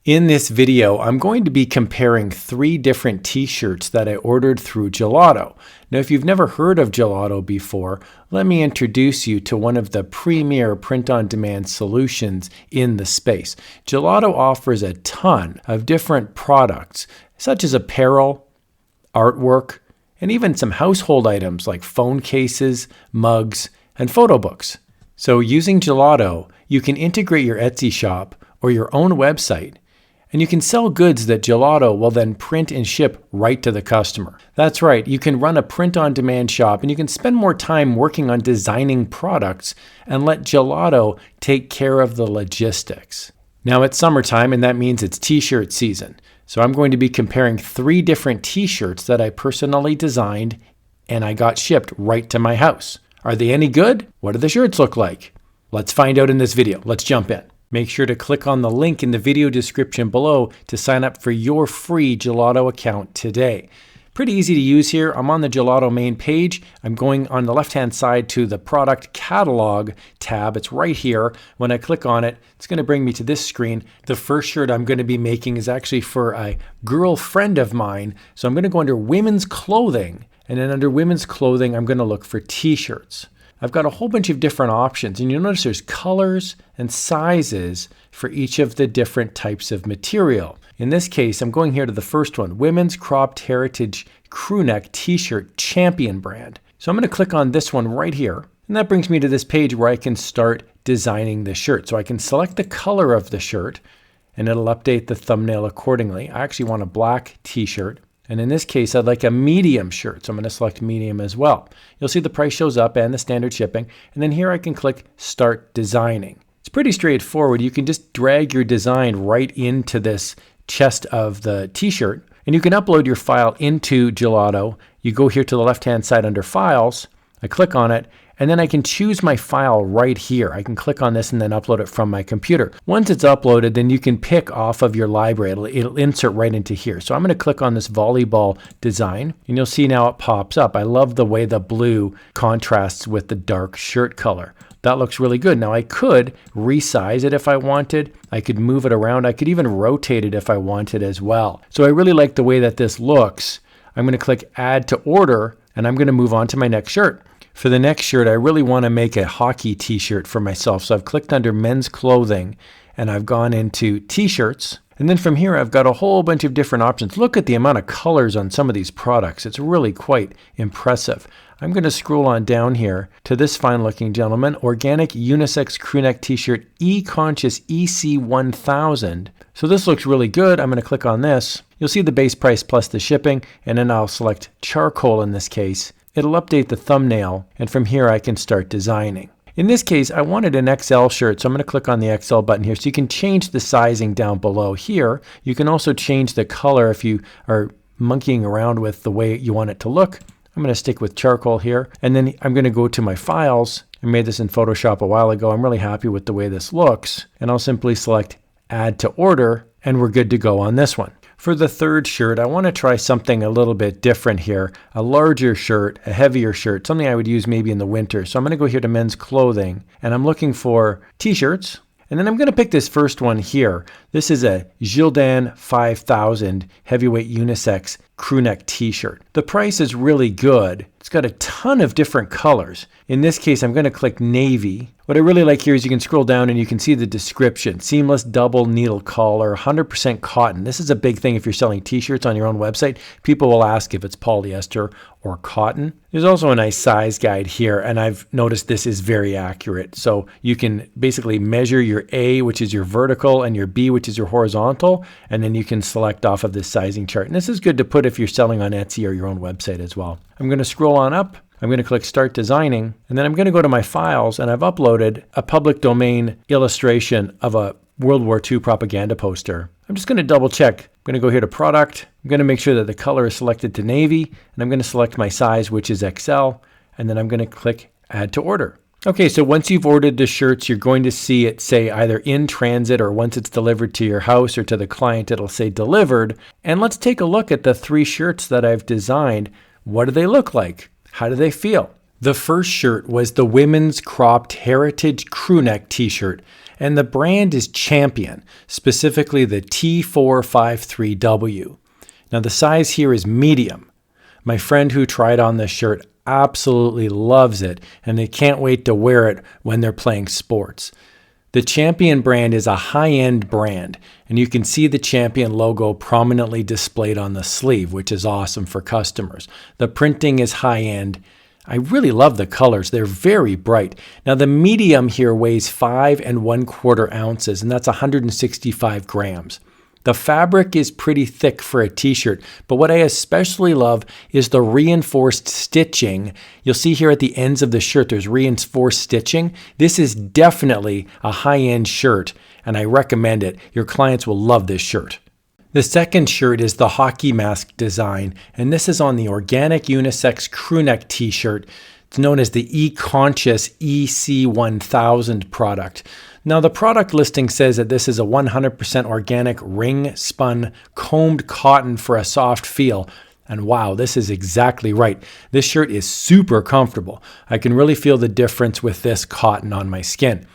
In this video, I'm going to be comparing 3 different t-shirts that I ordered through Gelato. Now, if you've never heard of Gelato before, let me introduce you to one of the premier print-on-demand solutions in the space. Gelato offers a ton of different products, such as apparel, artwork, and even some household items like phone cases, mugs, and photo books. So using Gelato, you can integrate your Etsy shop or your own website, and you can sell goods that Gelato will then print and ship right to the customer. That's right, you can run a print-on-demand shop and you can spend more time working on designing products and let Gelato take care of the logistics. Now it's summertime and that means it's t-shirt season. So I'm going to be comparing 3 different t-shirts that I personally designed and I got shipped right to my house. Are they any good? What do the shirts look like? Let's find out in this video. Let's jump in. Make sure to click on the link in the video description below to sign up for your free Gelato account today. Pretty easy to use here. I'm on the Gelato main page. I'm going on the left-hand side to the product catalog tab. It's right here. When I click on it, it's going to bring me to this screen. The first shirt I'm going to be making is actually for a girlfriend of mine. So I'm going to go under women's clothing, and then under women's clothing, I'm going to look for t-shirts. I've got a whole bunch of different options, and you'll notice there's colors and sizes for each of the different types of material. In this case, I'm going here to the first one, Women's Cropped Heritage Crewneck T-Shirt Champion brand. So I'm going to click on this one right here, and that brings me to this page where I can start designing the shirt. So I can select the color of the shirt, and it'll update the thumbnail accordingly. I actually want a black T-shirt. And in this case, I'd like a medium shirt, so I'm going to select medium as well. You'll see the price shows up and the standard shipping, and then here I can click Start Designing. It's pretty straightforward. You can just drag your design right into this chest of the t-shirt, and you can upload your file into Gelato. You go here to the left-hand side under Files, I click on it, and then I can choose my file right here. I can click on this and then upload it from my computer. Once it's uploaded, then you can pick off of your library. It'll insert right into here. So I'm going to click on this volleyball design, and you'll see now it pops up. I love the way the blue contrasts with the dark shirt color. That looks really good. Now I could resize it if I wanted. I could move it around. I could even rotate it if I wanted as well. So I really like the way that this looks. I'm going to click Add to Order, and I'm going to move on to my next shirt. For the next shirt, I really want to make a hockey t-shirt for myself. So I've clicked under men's clothing and I've gone into t-shirts. And then from here, I've got a whole bunch of different options. Look at the amount of colors on some of these products. It's really quite impressive. I'm going to scroll on down here to this fine looking gentleman, Organic Unisex Crewneck T-shirt E-Conscious EC1000. So this looks really good. I'm going to click on this. You'll see the base price plus the shipping, and then I'll select charcoal in this case. It'll update the thumbnail, and from here I can start designing. In this case, I wanted an XL shirt, so I'm going to click on the XL button here. So you can change the sizing down below here. You can also change the color if you are monkeying around with the way you want it to look. I'm going to stick with charcoal here, and then I'm going to go to my files. I made this in Photoshop a while ago. I'm really happy with the way this looks, and I'll simply select Add to Order, and we're good to go on this one. For the third shirt, I want to try something a little bit different here. A larger shirt, a heavier shirt, something I would use maybe in the winter. So I'm going to go here to men's clothing, and I'm looking for t-shirts. And then I'm going to pick this first one here. This is a Gildan 5000 heavyweight unisex crewneck t-shirt. The price is really good. It's got a ton of different colors. In this case, I'm going to click navy. What I really like here is you can scroll down and you can see the description. Seamless double needle collar, 100% cotton. This is a big thing if you're selling t-shirts on your own website. People will ask if it's polyester or cotton. There's also a nice size guide here, and I've noticed this is very accurate. So you can basically measure your A, which is your vertical, and your B, which is your horizontal, and then you can select off of this sizing chart. And this is good to put if you're selling on Etsy or your own website as well. I'm going to scroll on up. I'm going to click Start Designing, and then I'm going to go to my files, and I've uploaded a public domain illustration of a World War II propaganda poster. I'm just going to double check. I'm going to go here to Product. I'm going to make sure that the color is selected to navy, and I'm going to select my size, which is XL, and then I'm going to click Add to Order. Okay, so once you've ordered the shirts, you're going to see it say either in transit, or once it's delivered to your house or to the client, it'll say delivered. And let's take a look at the 3 shirts that I've designed. What do they look like? How do they feel? The first shirt was the Women's Cropped Heritage Crewneck T-shirt, and the brand is Champion, specifically the T453W. Now the size here is medium. My friend who tried on this shirt absolutely loves it, and they can't wait to wear it when they're playing sports. The Champion brand is a high-end brand, and you can see the Champion logo prominently displayed on the sleeve, which is awesome for customers. The printing is high-end. I really love the colors. They're very bright. Now the medium here weighs 5 1/4 ounces, and that's 165 grams. The fabric is pretty thick for a t-shirt, but what I especially love is the reinforced stitching. You'll see here at the ends of the shirt, there's reinforced stitching. This is definitely a high-end shirt, and I recommend it. Your clients will love this shirt. The second shirt is the hockey mask design, and this is on the organic unisex crewneck t-shirt. It's known as the E-Conscious EC1000 product. Now the product listing says that this is a 100% organic ring-spun combed cotton for a soft feel. And wow, this is exactly right. This shirt is super comfortable. I can really feel the difference with this cotton on my skin.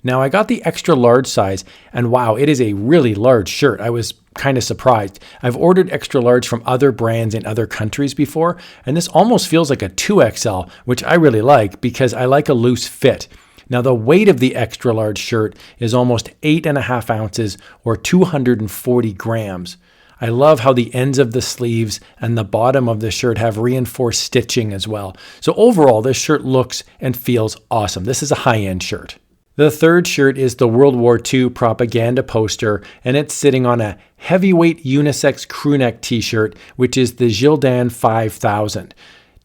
Now I got the extra large size, and wow, it is a really large shirt. I was kind of surprised. I've ordered extra large from other brands in other countries before, and this almost feels like a 2XL, which I really like because I like a loose fit. Now the weight of the extra large shirt is almost 8.5 ounces or 240 grams. I love how the ends of the sleeves and the bottom of the shirt have reinforced stitching as well. So overall, this shirt looks and feels awesome. This is a high-end shirt. The third shirt is the World War II propaganda poster, and it's sitting on a heavyweight unisex crewneck t-shirt, which is the Gelato 5000.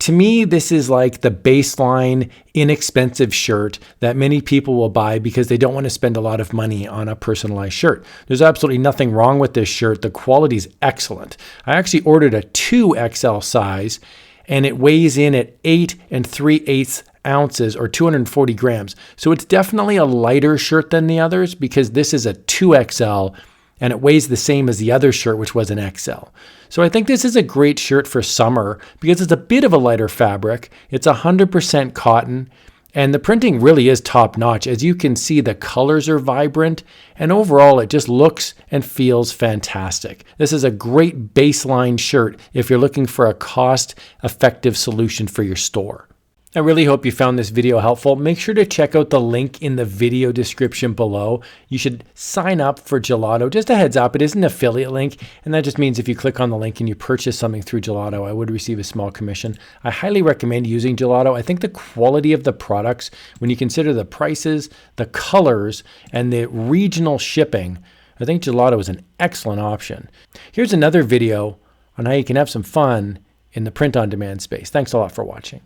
To me, this is like the baseline, inexpensive shirt that many people will buy because they don't want to spend a lot of money on a personalized shirt. There's absolutely nothing wrong with this shirt. The quality is excellent. I actually ordered a 2XL size, and it weighs in at 8 3/8 ounces or 240 grams. So it's definitely a lighter shirt than the others because this is a 2XL and it weighs the same as the other shirt, which was an XL. So I think this is a great shirt for summer because it's a bit of a lighter fabric. It's 100% cotton, and the printing really is top notch. As you can see, the colors are vibrant, and overall it just looks and feels fantastic. This is a great baseline shirt if you're looking for a cost-effective solution for your store. I really hope you found this video helpful. Make sure to check out the link in the video description below. You should sign up for Gelato. Just a heads up, it is an affiliate link, and that just means if you click on the link and you purchase something through Gelato, I would receive a small commission. I highly recommend using Gelato. I think the quality of the products, when you consider the prices, the colors, and the regional shipping, I think Gelato is an excellent option. Here's another video on how you can have some fun in the print-on-demand space. Thanks a lot for watching.